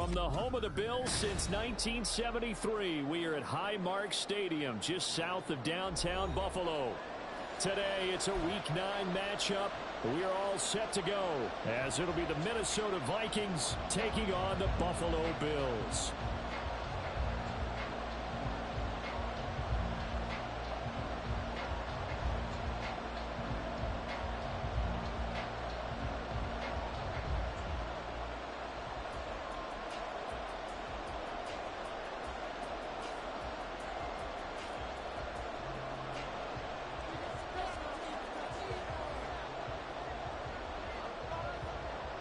From the home of the Bills since 1973, we are at Highmark Stadium, just south of downtown Buffalo. Today, it's a Week 9 matchup. We are all set to go, as it'll be the Minnesota Vikings taking on the Buffalo Bills.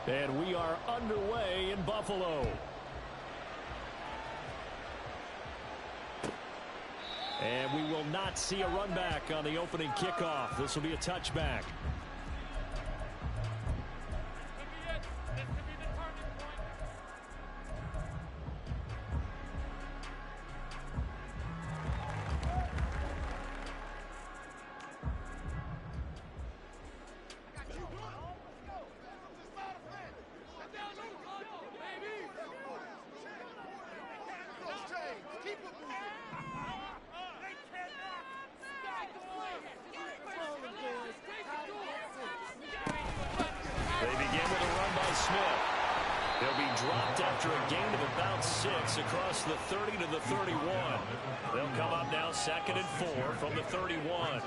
And we are underway in Buffalo. And we will not see a run back on the opening kickoff. This will be a touchback. They begin with a run by Smith. He'll be dropped after a gain of about 6 across the 30 to the 31. They'll come up now 2nd and 4 from the 31.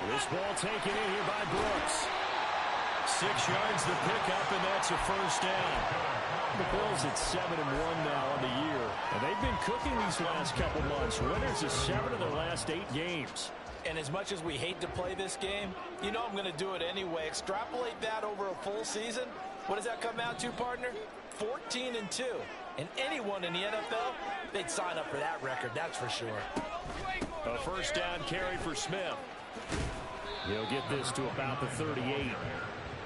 This ball taken in here by Brooks. 6 yards the pickup, and that's a first down. The Bills at 7-1 now on the year. And they've been cooking these last couple months. Winners of 7 of their last 8 games. And as much as we hate to play this game, you know I'm going to do it anyway. Extrapolate that over a full season. What does that come out to, partner? 14-2. And anyone in the NFL, they'd sign up for that record, that's for sure. A first down carry for Smith. He'll get this to about the 38.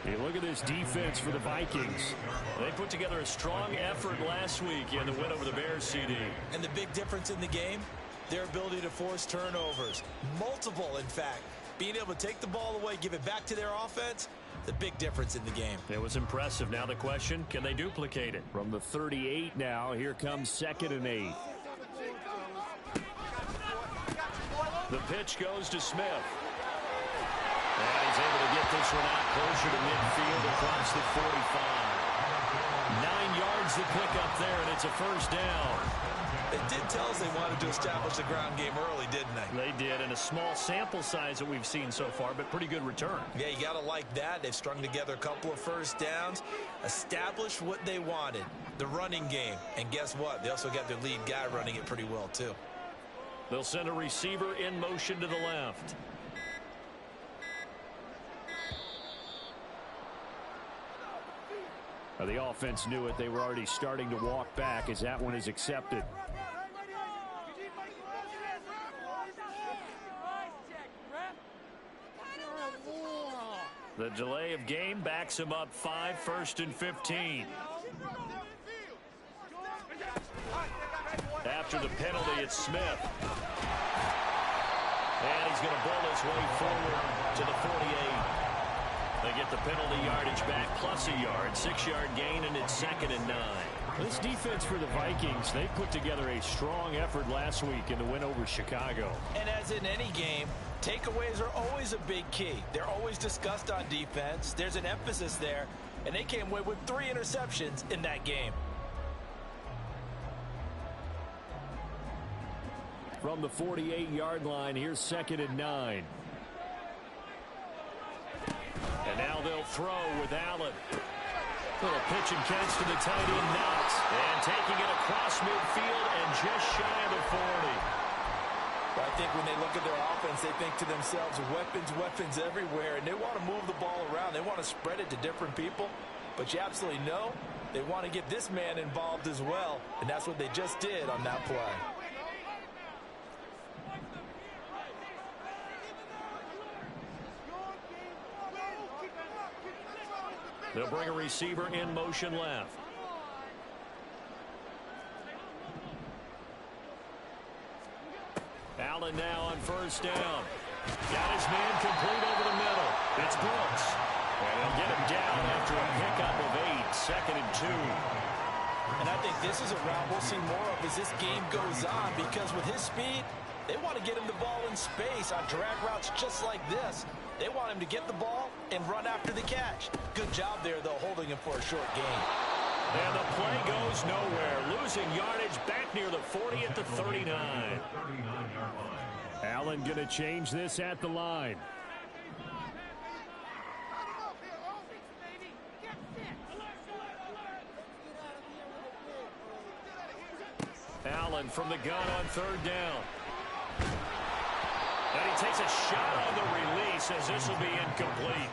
Hey, look at this defense for the Vikings. They put together a strong effort last week in the win over the Bears, CD. And the big difference in the game? Their ability to force turnovers. Multiple, in fact. Being able to take the ball away, give it back to their offense, the big difference in the game. It was impressive. Now the question, can they duplicate it? From the 38 now, here comes 2nd and 8. The pitch goes to Smith. And he's able to get this one out closer to midfield across the 45. 9 yards to pick up there, and it's a first down. They did tell us they wanted to establish the ground game early, didn't they? They did, and a small sample size that we've seen so far, but pretty good return. Yeah, you got to like that. They've strung together a couple of first downs, established what they wanted, the running game. And guess what? They also got their lead guy running it pretty well, too. They'll send a receiver in motion to the left. The offense knew it. They were already starting to walk back as that one is accepted. The delay of game backs him up 5, 1st and 15. After the penalty, it's Smith. And he's going to bowl his way forward to the 48. They get the penalty yardage back plus a yard, 6-yard gain, and it's 2nd and 9. This defense for the Vikings, they put together a strong effort last week in the win over Chicago. And as in any game, takeaways are always a big key. They're always discussed on defense. There's an emphasis there, and they came away with 3 interceptions in that game. From the 48-yard line, here's 2nd and 9. And now they'll throw with Allen. Little pitch and catch to the tight end, Knox. And taking it across midfield and just shy of the 40. Well, I think when they look at their offense, they think to themselves, weapons everywhere. And they want to move the ball around. They want to spread it to different people. But you absolutely know they want to get this man involved as well. And that's what they just did on that play. They'll bring a receiver in motion left. Allen now on first down. Got his man complete over the middle. It's Brooks. And they'll get him down after a pickup of 8, 2nd and 2. And I think this is a route we'll see more of as this game goes on, because with his speed, they want to get him the ball in space on drag routes just like this. They want him to get the ball and run after the catch. Good job there, though, holding him for a short gain. And the play goes nowhere. Losing yardage back near the 40 at the 39. Allen going to change this at the line. Allen from the gun on 3rd down. And he takes a shot on the release as this will be incomplete.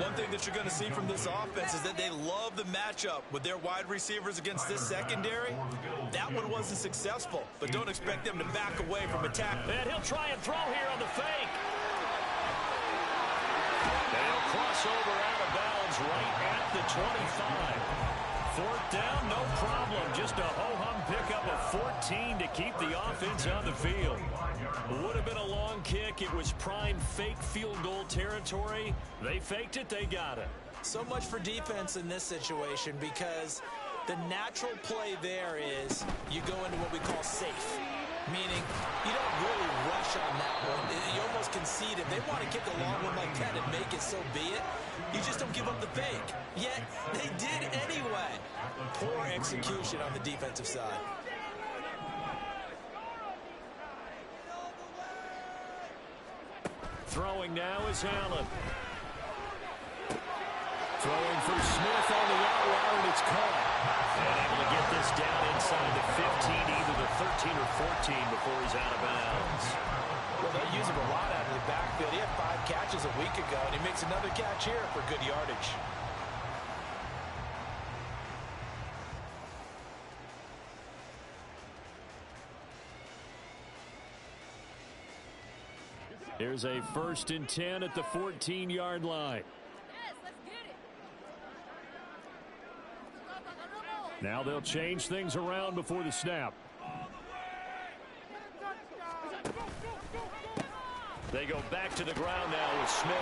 One thing that you're going to see from this offense is that they love the matchup with their wide receivers against this secondary. That one wasn't successful, but don't expect them to back away from attack. And he'll try and throw here on the fake. And he'll cross over out of bounds right at the 25. 4th down, no problem. Just a ho-hum pickup of 14 to keep the offense on the field. Would have been a long kick. It was prime fake field goal territory. They faked it. They got it. So much for defense in this situation, because the natural play there is you go into what we call safe, meaning you don't really rush on that one. You almost concede it. They want to kick a long one like that and make it, so be it. You just don't give up the fake. Yet they did anyway. Poor execution on the defensive side. Throwing now is Allen. Throwing for Smith on the outline, and it's caught. And able to get this down inside the 15, either the 13 or 14 before he's out of bounds. Well, they use him a lot out of the backfield. He had 5 catches a week ago, and he makes another catch here for good yardage. Here's a 1st and 10 at the 14-yard line. Now they'll change things around before the snap. They go back to the ground now with Smith.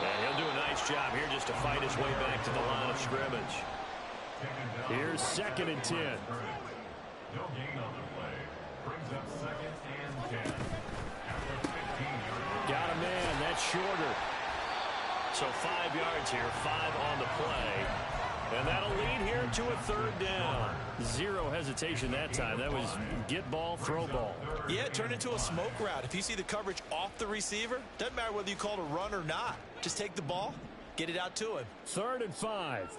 And he'll do a nice job here just to fight his way back to the line of scrimmage. Here's 2nd and 10. No gain on the play. Brings up 2nd and 10. Got a man. That's shorter. So 5 yards here, 5 on the play. And that'll lead here to a 3rd down. Zero hesitation that time. That was get ball, throw ball. Yeah, turn into a smoke route. If you see the coverage off the receiver, doesn't matter whether you call it a run or not. Just take the ball, get it out to him. 3rd and 5.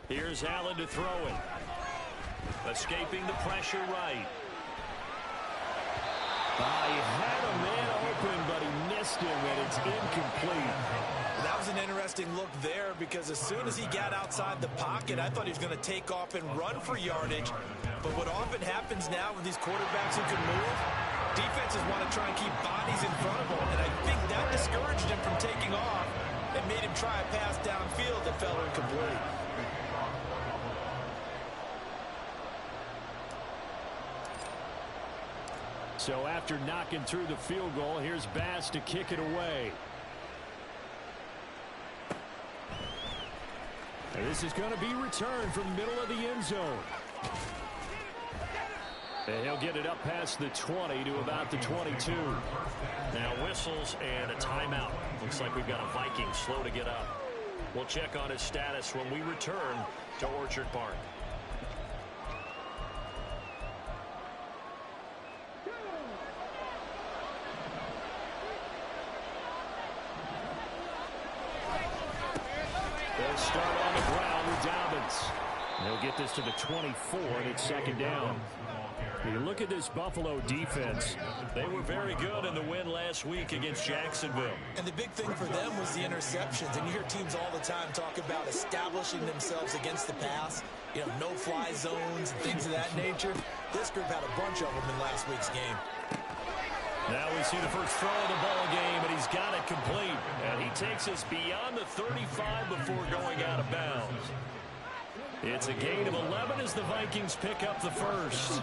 Here's Allen to throw it. Escaping the pressure right. He had a man open, but he missed him, and it's incomplete. That was an interesting look there, because as soon as he got outside the pocket, I thought he was going to take off and run for yardage. But what often happens now with these quarterbacks who can move, defenses want to try and keep bodies in front of them, and I think that discouraged him from taking off and made him try a pass downfield that fell incomplete. So after knocking through the field goal, here's Bass to kick it away. And this is going to be returned from the middle of the end zone. And he'll get it up past the 20 to about the 22. Now whistles and a timeout. Looks like we've got a Viking slow to get up. We'll check on his status when we return to Orchard Park. They'll start on the ground with Dobbins. They'll get this to the 24, and it's 2nd down. You look at this Buffalo defense. They were very good in the win last week against Jacksonville. And the big thing for them was the interceptions. And you hear teams all the time talk about establishing themselves against the pass. You know, no-fly zones and things of that nature. This group had a bunch of them in last week's game. Now we see the first throw of the ball game, and he's got it complete. And he takes us beyond the 35 before going out of bounds. It's a gain of 11 as the Vikings pick up the first.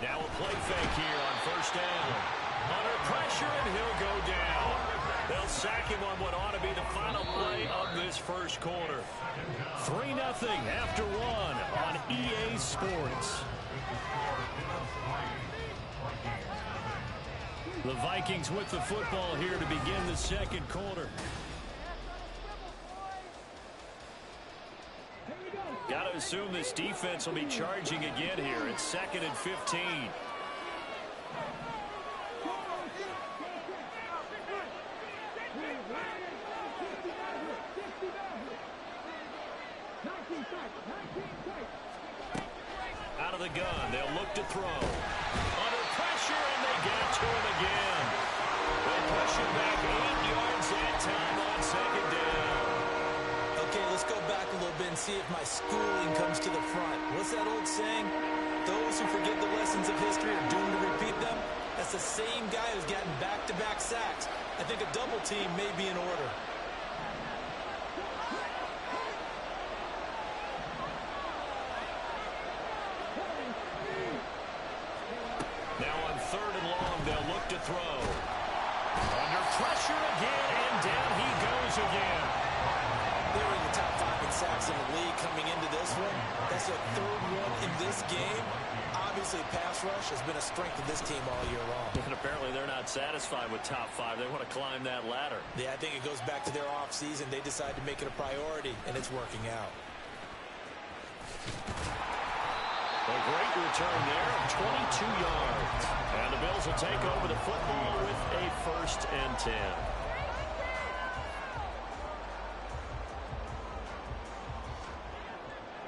Now a play fake here on first down. Under pressure, and he'll go down. They'll sack him on what ought to be the final play of this first quarter. 3-0 after one on EA Sports. The Vikings with the football here to begin the second quarter. Got to assume this defense will be charging again here. It's 2nd and 15. Out of the gun, they'll look to throw. Under pressure, and they get to him again. They push him back 8 yards that time on 2nd down. Okay, let's go back a little bit and see if my schooling comes to the front. What's that old saying? Those who forget the lessons of history are doomed to repeat them. That's the same guy who's gotten back-to-back sacks. I think a double team may be in order. Now on 3rd and long, they'll look to throw. Under pressure again, and down he goes again. They were in the top 5 in sacks in the league coming into this one. That's their 3rd one in this game. Obviously, pass rush has been a strength of this team all year long. And apparently they're not satisfied with top 5. They want to climb that ladder. Yeah, I think it goes back to their offseason. They decided to make it a priority, and it's working out. A great return there of 22 yards. And the Bills will take over the football with a 1st and 10.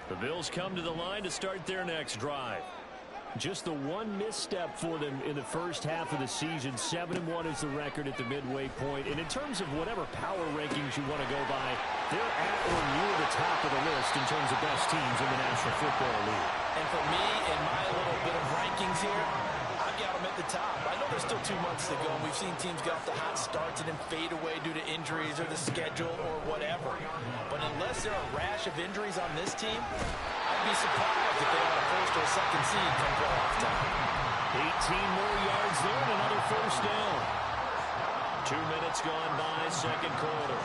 The Bills come to the line to start their next drive. Just the one misstep for them in the first half of the season. 7-1 is the record at the midway point. And in terms of whatever power rankings you want to go by, they're at or near the top of the list in terms of best teams in the National Football League. And for me, in my little bit of rankings here, I've got them at the top. I know there's still 2 months to go, and we've seen teams get off to hot starts and then fade away due to injuries or the schedule or whatever. But unless there are a rash of injuries on this team, I'd be surprised if they had a 1st or 2nd seed come playoff time. 18 more yards there and another 1st down. 2 minutes gone by, second quarter.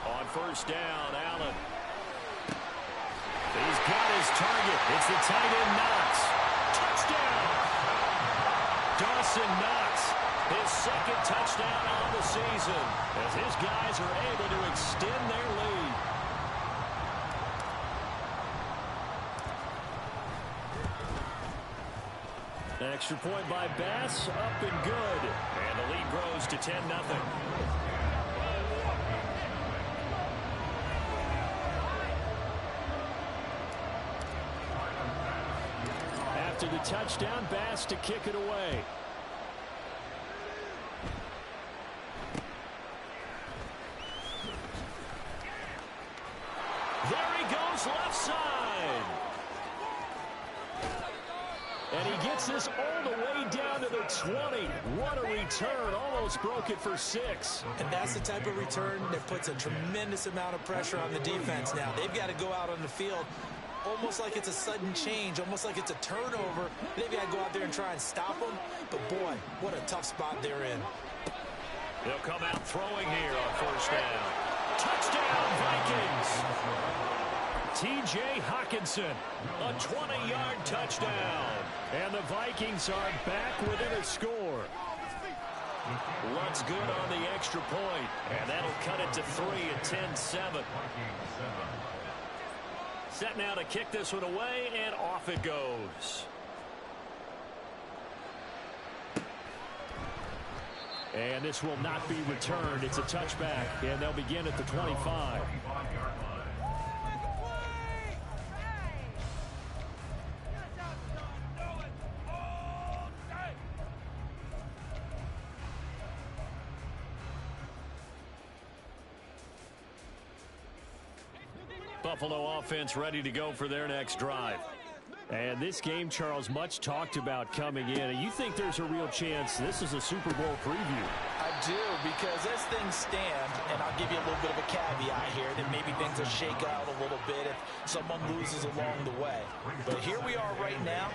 On 1st down, Allen. He's got his target. It's the tight end, Knox. Touchdown! Dawson Knox, his 2nd touchdown on the season, as his guys are able to extend their lead. Extra point by Bass, up and good. And the lead grows to 10-0. After the touchdown, Bass to kick it away. There he goes, left side. And he gets this all the way down to the 20. What a return. Almost broke it for 6. And that's the type of return that puts a tremendous amount of pressure on the defense now. They've got to go out on the field almost like it's a sudden change, almost like it's a turnover. They've got to go out there and try and stop them. But, boy, what a tough spot they're in. They'll come out throwing here on 1st down. Touchdown, Vikings. T.J. Hockenson, a 20-yard touchdown. And the Vikings are back within a score. Lutz good on the extra point, and that'll cut it to 3 at 10-7. Set now to kick this one away, and off it goes. And this will not be returned. It's a touchback, and they'll begin at the 25. Buffalo offense ready to go for their next drive. And this game, Charles, much talked about coming in. And you think there's a real chance this is a Super Bowl preview? I do, because as things stand, and I'll give you a little bit of a caveat here, that maybe things will shake out a little bit if someone loses along the way. But here we are right now.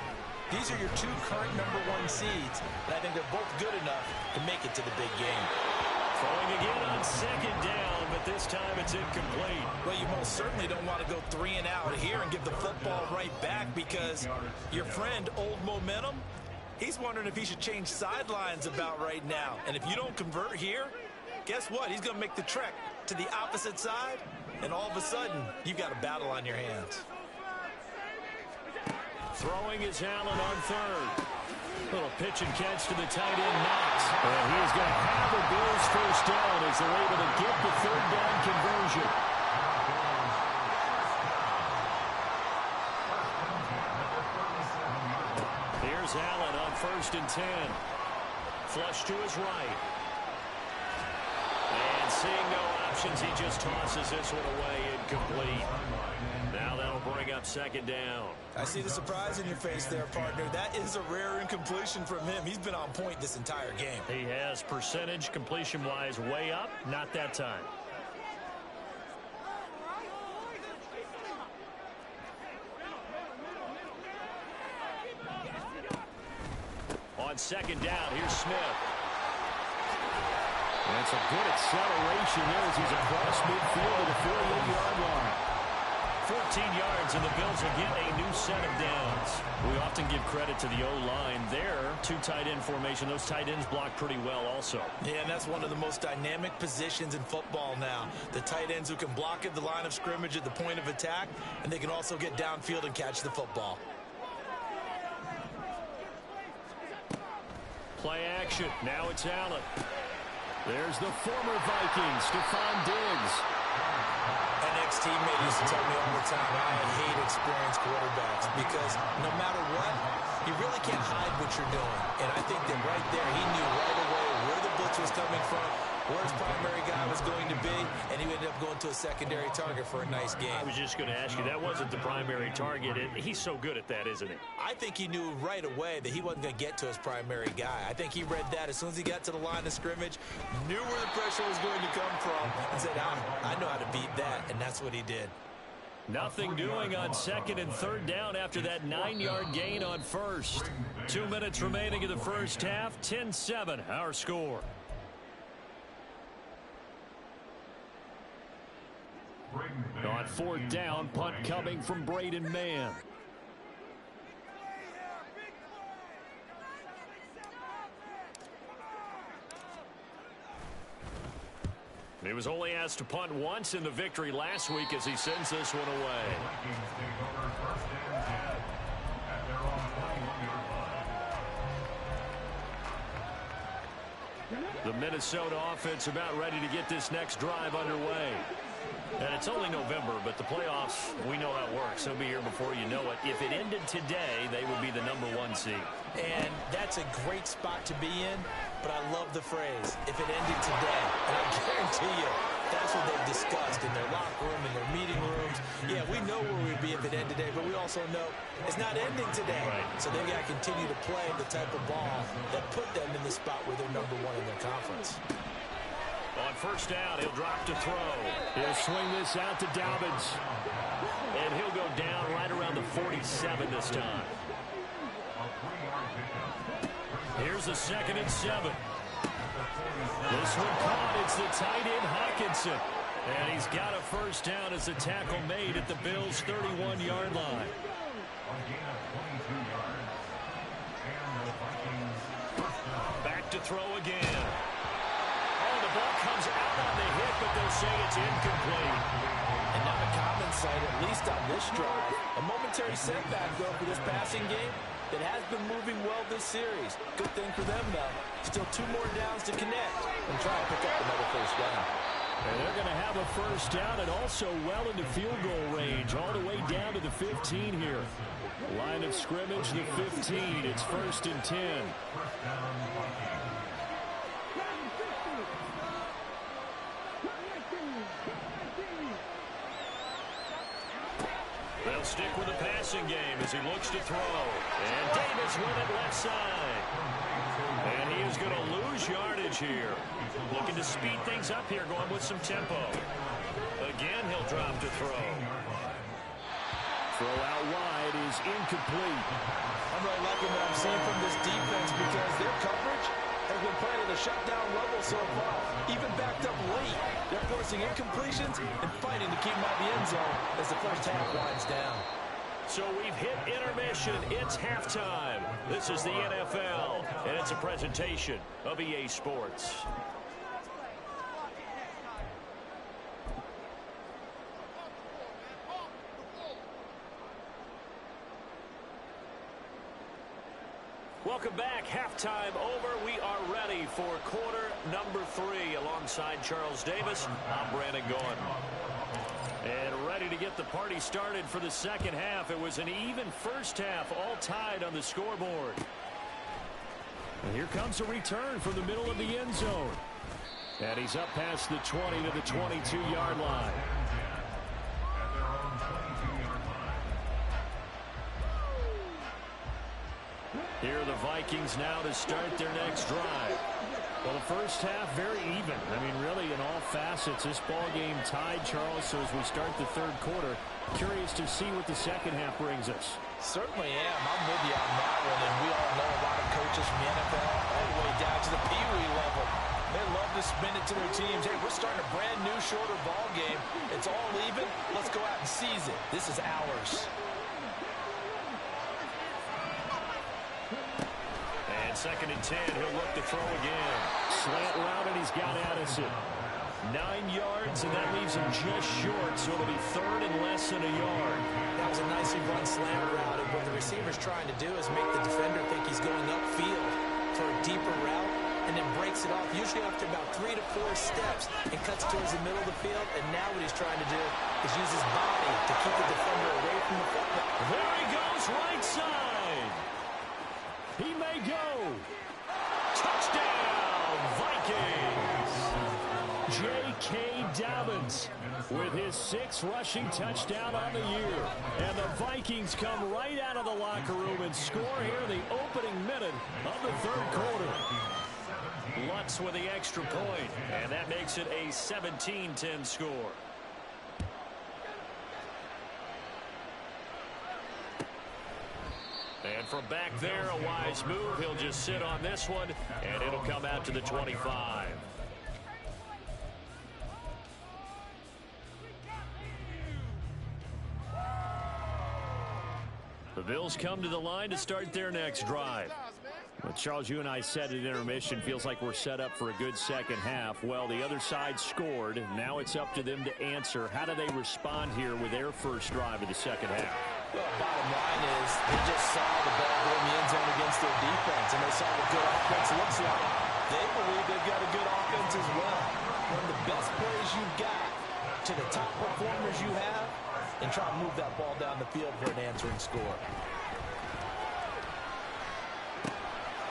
These are your two current #1 seeds, and I think they're both good enough to make it to the big game. Throwing again on second down, but this time it's incomplete. Well, you most certainly don't want to go 3 and out here and give the football right back, because your friend, Old Momentum, he's wondering if he should change sidelines about right now. And if you don't convert here, guess what? He's going to make the trek to the opposite side, and all of a sudden, you've got a battle on your hands. Throwing is Allen on third. Little pitch and catch to the tight end, Knox. And he's going to have the Bills first down as they're able to get the third down conversion. Here's Allen on 1st and 10. Flush to his right. And seeing no options, he just tosses this one away, incomplete. Now that'll bring up 2nd down. I see the surprise in your face there, partner. That is a rare incompletion from him. He's been on point this entire game. He has percentage completion-wise way up, not that time. On 2nd down, here's Smith. That's a good acceleration there as he's across midfield to the 48-yard line. 14 yards, and the Bills will get a new set of downs. We often give credit to the O-line there. 2 tight end formation. Those tight ends block pretty well also. Yeah, and that's one of the most dynamic positions in football now. The tight ends who can block at the line of scrimmage at the point of attack, and they can also get downfield and catch the football. Play action. Now it's Allen. There's the former Viking, Stephon Diggs. An ex-teammate used to tell me all the time, I hate experienced quarterbacks, because no matter what, you really can't hide what you're doing. And I think that right there, he knew right away where the blitz was coming from, where his primary guy was going to be, and he ended up going to a secondary target for a nice game. I was just going to ask you, that wasn't the primary target. He's so good at that, isn't he? I think he knew right away that he wasn't going to get to his primary guy. I think he read that as soon as he got to the line of scrimmage, knew where the pressure was going to come from, and said, I know how to beat that, and that's what he did. Nothing doing on 2nd and 3rd down after that 9-yard gain on 1st. 2 minutes remaining in the first half, 10-7, our score. On 4th down, punt coming from Braden Mann. He was only asked to punt once in the victory last week as he sends this one away. The Minnesota offense about ready to get this next drive underway. And it's only November, but the playoffs, we know how it works. They'll be here before you know it. If it ended today, they would be the #1 seed. And that's a great spot to be in, but I love the phrase, if it ended today. And I guarantee you, that's what they've discussed in their locker room, in their meeting rooms. Yeah, we know where we'd be if it ended today, but we also know it's not ending today. Right. So they've got to continue to play the type of ball that put them in the spot where they're #1 in their conference. On 1st down, he'll drop to throw. He'll swing this out to Dobbins. And he'll go down right around the 47 this time. Here's the 2nd and 7. This one caught. It's the tight end Hawkinson. And he's got a first down as the tackle made at the Bills' 31-yard line. Back to throw again. The ball comes out on the hit, but they'll say it's incomplete. And not a common sight, at least on this drive. A momentary setback, though, for this passing game that has been moving well this series. Good thing for them, though. Still 2 more downs to connect and try and pick up another first down. And they're going to have a first down and also well into field goal range, all the way down to the 15 here. Line of scrimmage, the 15. It's 1st and 10. They'll stick with the passing game as he looks to throw. And Davis with it left side. And he is going to lose yardage here. Looking to speed things up here, going with some tempo. Again, he'll drop to throw. Throw out wide is incomplete. I'm really liking what I'm seeing from this defense because their coverage has been playing at a shutdown level so far. Even backed up late, they're forcing incompletions and fighting to keep them out of the end zone as the first half winds down. So we've hit intermission. It's halftime. This is the NFL, and it's a presentation of EA Sports. Welcome back. Halftime over. We are ready for quarter number 3 alongside Charles Davis. I'm Brandon Gordon. And ready to get the party started for the second half. It was an even first half, all tied on the scoreboard. And here comes a return from the middle of the end zone. And he's up past the 20 to the 22-yard line. Here are the Vikings now to start their next drive. Well, the first half, very even. I mean, really, in all facets, this ball game tied, Charles. So as we start the third quarter, curious to see what the second half brings us. Certainly am. I'm with you on that one. And we all know a lot of coaches from the NFL all the way down to the Pee-wee level. They love to spin it to their teams. Hey, we're starting a brand new, shorter ball game. It's all even. Let's go out and seize it. This is ours. And second and 10, he'll look to throw again. Slant route, and he's got Addison. 9 yards, and that leaves him just short, so it'll be third and less than a yard. That was a nicely run slant route, and what the receiver's trying to do is make the defender think he's going upfield for a deeper route, and then breaks it off, usually after about 3 to 4 steps, and cuts towards the middle of the field, and now what he's trying to do is use his body to keep the defender away from the football. There he goes, right side. He may go. Touchdown, Vikings. J.K. Dobbins with his 6th rushing touchdown on the year. And the Vikings come right out of the locker room and score here in the opening minute of the third quarter. Lutz with the extra point, and that makes it a 17-10 score. And from back there, a wise move. He'll just sit on this one, and it'll come out to the 25. The Bills come to the line to start their next drive. Well, Charles, you and I said at intermission, feels like we're set up for a good second half. Well, the other side scored. Now it's up to them to answer. How do they respond here with their first drive of the second half? Well, bottom line is they just saw the ball go in the end zone against their defense, and they saw what good offense looks like. They believe they've got a good offense as well. One of the best plays you've got to the top performers you have, and try to move that ball down the field for an answering score.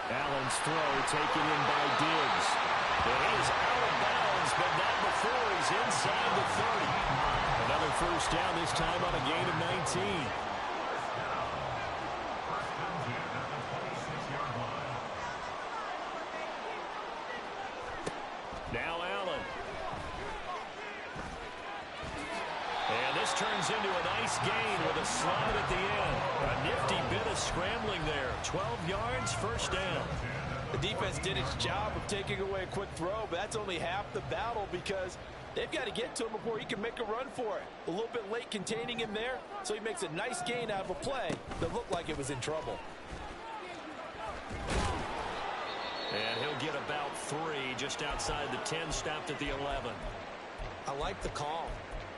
Allen's throw taken in by Diggs. And he is out of bounds, but not before he's inside the 30. Another first down, this time on a gain of 19. Now Allen. And this turns into a nice gain with a slide at the end. A nifty bit of scrambling there. 12 yards, first down. The defense did its job of taking away a quick throw, but that's only half the battle because they've got to get to him before he can make a run for it. A little bit late containing him there, so he makes a nice gain out of a play that looked like it was in trouble. And he'll get about 3 just outside the 10, stopped at the 11. I like the call.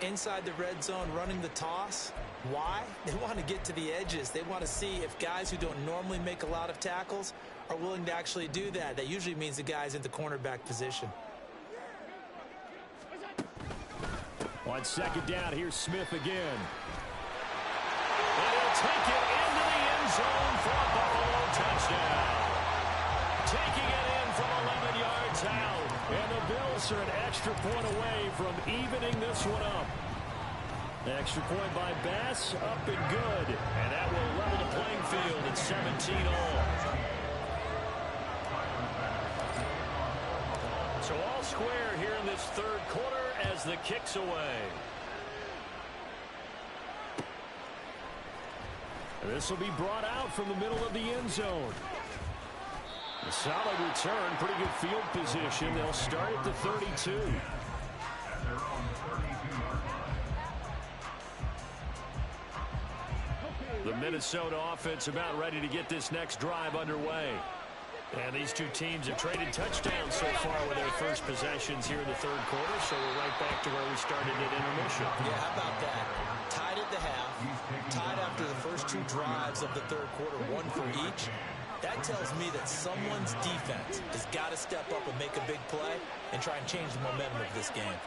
Inside the red zone, running the toss. Why? They want to get to the edges. They want to see if guys who don't normally make a lot of tackles are willing to actually do that. That usually means the guy's in the cornerback position. On second down, here's Smith again. And he'll take it into the end zone for a Buffalo touchdown. Taking it in from 11 yards out. And the Bills are an extra point away from evening this one up. Extra point by Bass, up and good. And that will level the playing field at 17 all. So all square here in this third quarter as the kick's away. This will be brought out from the middle of the end zone. A solid return, pretty good field position. They'll start at the 32. The Minnesota offense about ready to get this next drive underway. And these two teams have traded touchdowns so far with their first possessions here in the third quarter, so we're right back to where we started at intermission. Yeah, how about that? Tied at the half, tied after the first two drives of the third quarter, one for each. That tells me that someone's defense has got to step up and make a big play and try and change the momentum of this game.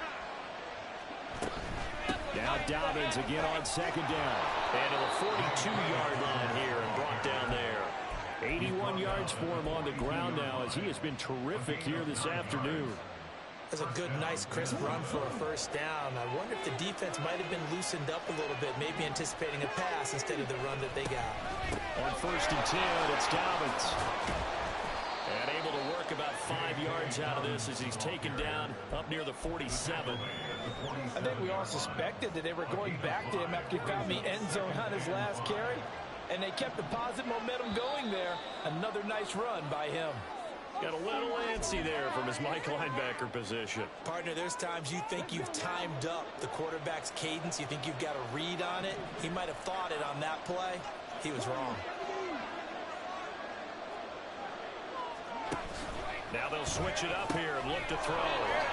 Now Dobbins again on second down. And to the 42-yard line here and brought down there. 81 yards for him on the ground now as he has been terrific here this afternoon. That's a good, nice, crisp run for a first down. I wonder if the defense might have been loosened up a little bit, maybe anticipating a pass instead of the run that they got. On first and 10, it's Dobbins. And able to work about 5 yards out of this as he's taken down up near the 47. I think we all suspected that they were going back to him after he found the end zone on his last carry. And they kept the positive momentum going there. Another nice run by him. Got a little antsy there from his Mike linebacker position. Partner, there's times you think you've timed up the quarterback's cadence. You think you've got a read on it. He might have thought it on that play. He was wrong. Now they'll switch it up here and look to throw.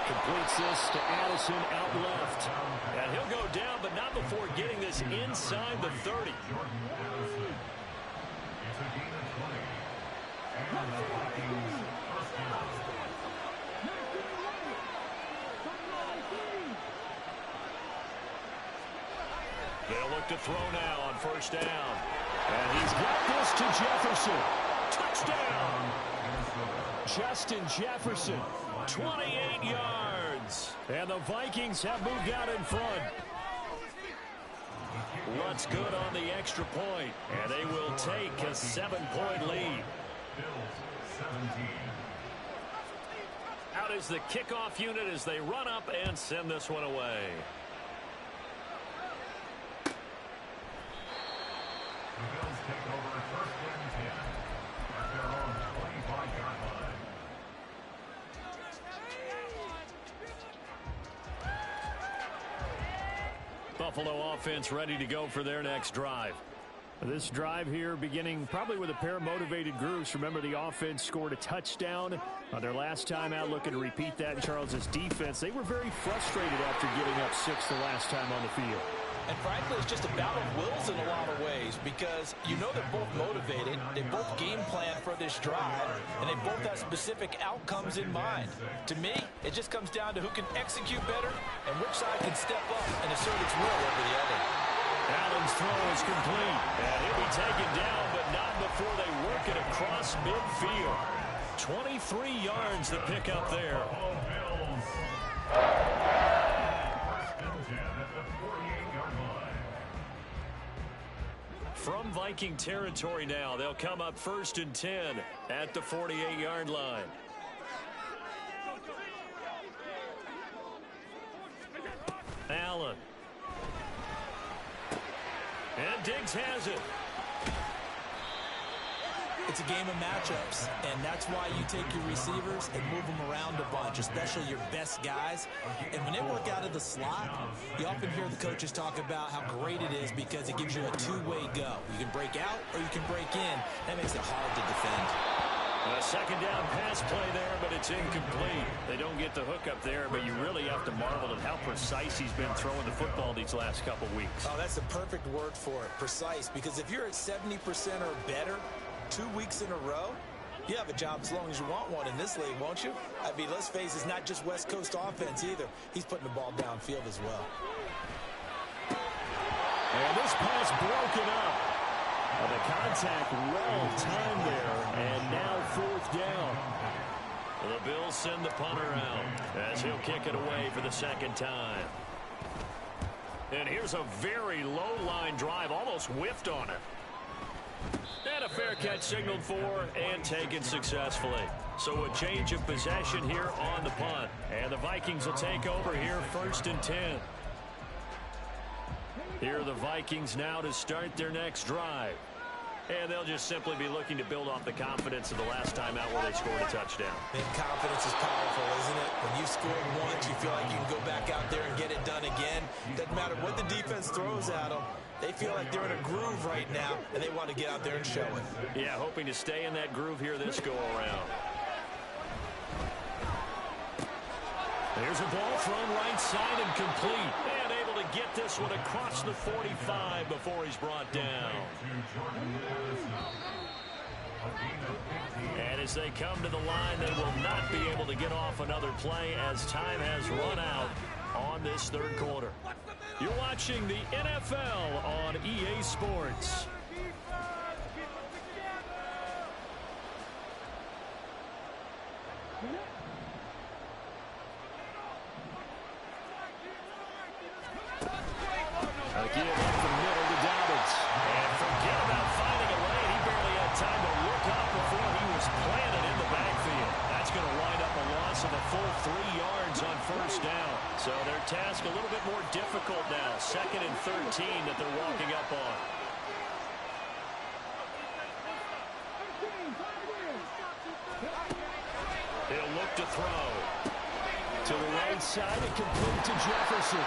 Completes this to Addison out left. And he'll go down, but not before getting this inside the 30. They'll look to throw now on first down. And he's got this to Jefferson. Touchdown! Justin Jefferson, 28 yards. And the Vikings have moved out in front. What's good on the extra point? And they will take a 7-point lead. Out is the kickoff unit as they run up and send this one away. The Bills take over first and 10 at their own 25-yard line. Buffalo offense ready to go for their next drive. This drive here beginning probably with a pair of motivated groups. Remember, the offense scored a touchdown on their last time out, looking to repeat that in Charles's defense. They were very frustrated after giving up 6 the last time on the field. And frankly, it's just a battle of wills in a lot of ways because you know they're both motivated. They both game plan for this drive, and they both have specific outcomes in mind. To me, it just comes down to who can execute better and which side can step up and assert its will over the other. Allen's throw is complete. And he'll be taken down, but not before they work it across midfield. 23 yards to pick up there. From Viking territory now, they'll come up first and 10 at the 48-yard line. Allen. And Diggs has it. It's a game of matchups, and that's why you take your receivers and move them around a bunch, especially your best guys. And when they work out of the slot, you often hear the coaches talk about how great it is because it gives you a two-way go. You can break out or you can break in. That makes it hard to defend. A second down pass play there, but it's incomplete. They don't get the hook up there, but you really have to marvel at how precise he's been throwing the football these last couple weeks. Oh, that's the perfect word for it, precise, because if you're at 70% or better 2 weeks in a row, you have a job as long as you want one in this league, won't you? I mean, let's face it, it's not just West Coast offense either. He's putting the ball downfield as well. And this pass broken up. The contact well timed there, and now fourth down. The Bills send the punter out as he'll kick it away for the second time. And here's a very low line drive, almost whiffed on it. And a fair catch signaled for and taken successfully. So a change of possession here on the punt. And the Vikings will take over here 1st and 10. Here are the Vikings now to start their next drive. And they'll just simply be looking to build off the confidence of the last time out where they scored a touchdown. And confidence is powerful, isn't it? When you scored once, you feel like you can go back out there and get it done again. Doesn't matter what the defense throws at them. They feel like they're in a groove right now, and they want to get out there and show it. Yeah, hoping to stay in that groove here this go-around. There's a ball thrown right side and complete. And able to get this one across the 45 before he's brought down. And as they come to the line, they will not be able to get off another play as time has run out on this 3rd quarter. You're watching the NFL on EA Sports. Again, up the middle to Dobbins. And forget about finding a lane. He barely had time to look up before he was planted in the backfield. That's going to wind up a loss of a full 3 yards on 1st down. So their task a little bit more difficult now. 2nd and 13 that they're walking up on. He'll look to throw. To the right side and complete to Jefferson.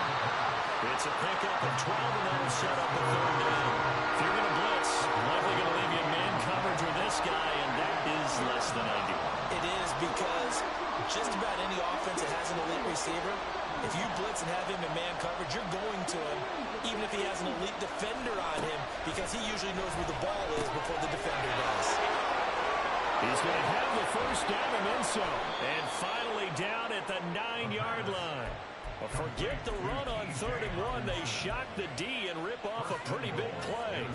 It's a pickup of 12, and that'll set up a 3rd down. If you're going to blitz, likely going to leave you in man coverage with this guy, and that is less than ideal. It is because just about any offense that has an elite receiver, if you blitz and have him in man coverage, you're going to him, even if he has an elite defender on him, because he usually knows where the ball is before the defender does. He's going to have the 1st down and then some. And finally down at the 9-yard line. Forget the run on 3rd and 1. They shock the D and rip off a pretty big play.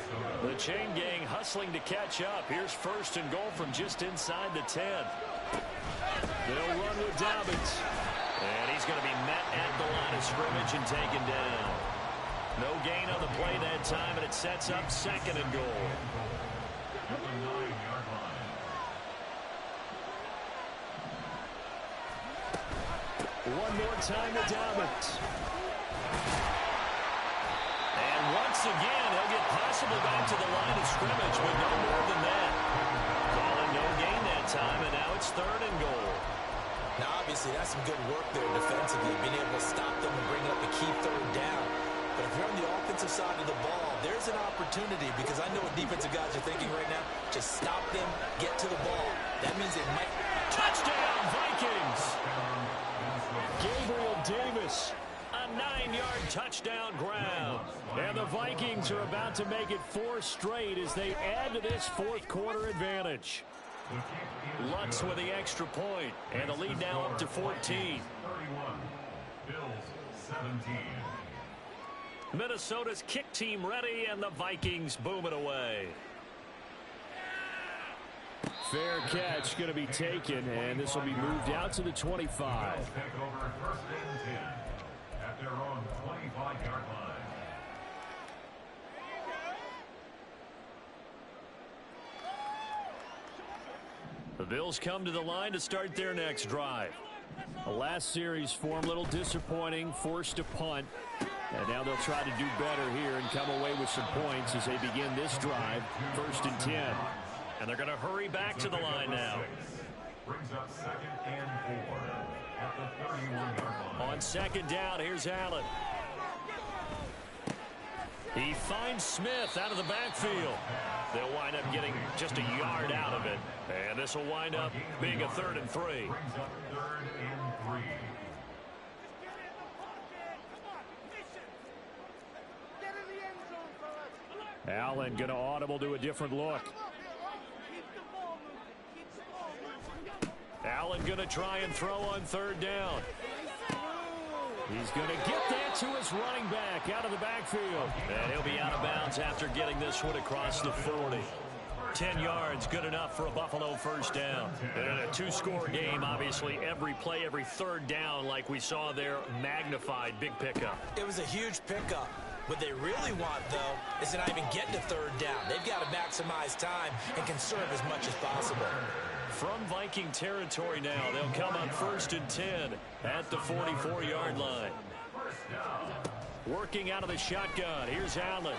The chain gang hustling to catch up. Here's 1st and goal from just inside the 10. They'll run with Dobbins. And he's going to be met at the line of scrimmage and taken down. No gain on the play that time, and it sets up 2nd and goal. One more time to Dobbins. And once again, he'll get possibly back to the line of scrimmage, but no more than that. Calling no gain that time, and now it's 3rd and goal. Now, obviously, that's some good work there defensively, being able to stop them and bring up a key 3rd down. But if you're on the offensive side of the ball, there's an opportunity, because I know what defensive guys are thinking right now. Just stop them, get to the ball. That means they might... Touchdown, Vikings! Gabriel Davis, a 9-yard touchdown grab. And the Vikings are about to make it 4 straight as they add to this 4th quarter advantage. Lutz with the extra point, and the lead now up to 14. 31, Bills 17. Minnesota's kick team ready, and the Vikings boom it away. Fair catch going to be taken, and this will be moved out to the 25. Take over 1st and 10 at their own 25-yard line. The Bills come to the line to start their next drive. The last series form a little disappointing, forced a punt. And now they'll try to do better here and come away with some points as they begin this drive, 1st and 10. And they're going to hurry back to the line now. Brings up 2nd and 4 at the 31-yard line. On 2nd down, here's Allen. He finds Smith out of the backfield. They'll wind up getting just a yard out of it. And this will wind up being a 3rd and 3. Brings up 3rd and 3. Allen going to audible to a different look. Allen going to try and throw on 3rd down. He's going to get that to his running back out of the backfield. And he'll be out of bounds after getting this one across the 40. 10 yards, good enough for a Buffalo first down. In a two-score game, obviously, every play, every third down, like we saw there, magnified, big pickup. It was a huge pickup. What they really want, though, is to not even get to third down. They've got to maximize time and conserve as much as possible. From Viking territory now, they'll come on 1st and 10 at the 44-yard line. Working out of the shotgun. Here's Allen.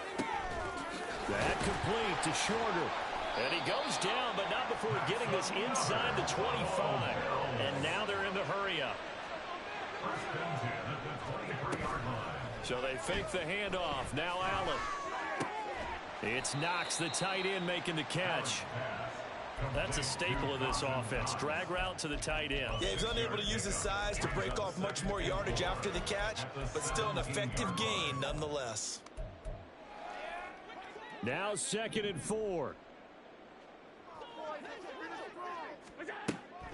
That complete to Shorter. And he goes down, but not before getting this inside the 25. And now they're in the hurry-up. So they fake the handoff. Now Allen. It's Knox, the tight end, making the catch. That's a staple of this offense. Drag route to the tight end. Yeah, he's unable to use his size to break off much more yardage after the catch, but still an effective gain nonetheless. Now 2nd and 4.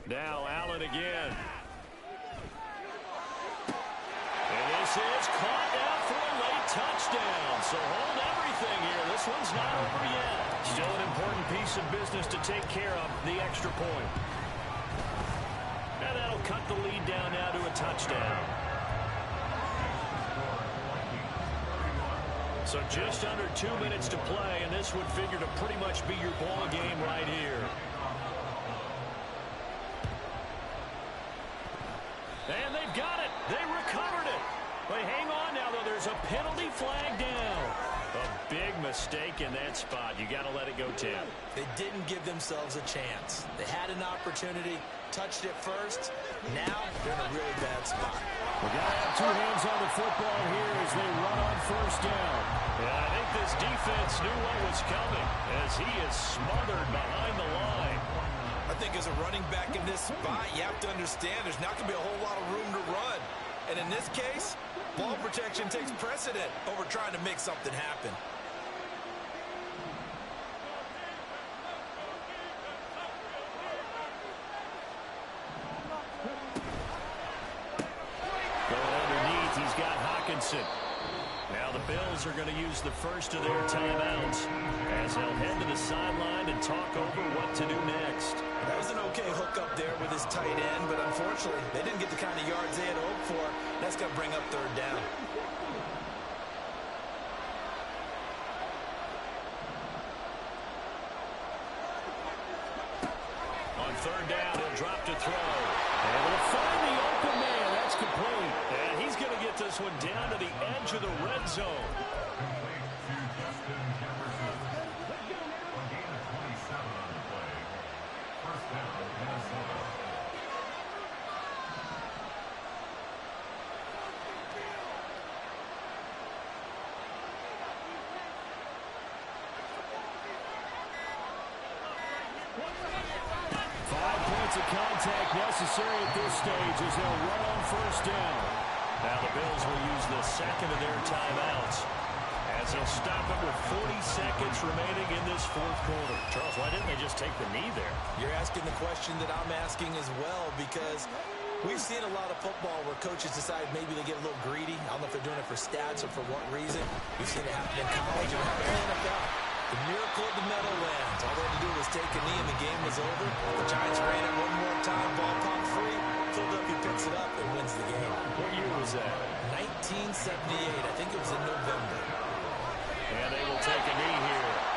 Now Allen again. And this is caught out for a late touchdown. So hold everything here. This one's not over yet. Still an important piece of business to take care of, the extra point. And that'll cut the lead down now to a touchdown. So just under 2 minutes to play, and this would figure to pretty much be your ball game right here. And they've got it. They recovered it. They hang on now, though. There's a penalty flag down. A big mistake in that spot. You got to let it go, Tim. They didn't give themselves a chance. They had an opportunity, touched it first. Now they're in a really bad spot. We got to have two hands on the football here as they run on 1st down. And I think this defense knew what was coming as he is smothered behind the line. I think as a running back in this spot, you have to understand there's not going to be a whole lot of room to run. And in this case, ball protection takes precedent over trying to make something happen. Going underneath, he's got Hawkinson. Now the Bills are going to use the first of their timeouts as they'll head to the sideline and talk over what to do next. That was an okay hookup there with his tight end, but unfortunately, they didn't get the kind of yards they had hoped for. That's going to bring up 3rd down. On 3rd down, he'll drop to throw. And he'll find the open man. That's complete. And he's going to get this one down to the edge of the red zone. Of contact necessary at this stage as they'll run on 1st down. Now the Bills will use the 2nd of their timeouts as they'll stop it with 40 seconds remaining in this 4th quarter. Charles, why didn't they just take the knee there? You're asking the question that I'm asking as well, because we've seen a lot of football where coaches decide maybe they get a little greedy. I don't know if they're doing it for stats or for what reason. We've seen it happen in college and happen in the NFL. The miracle of the Meadowlands. All they had to do was take a knee and the game was over. The Giants ran it one more time. Ball popped free. Philadelphia picks it up and wins the game. What year was that? 1978. I think it was in November. And they will take a knee here.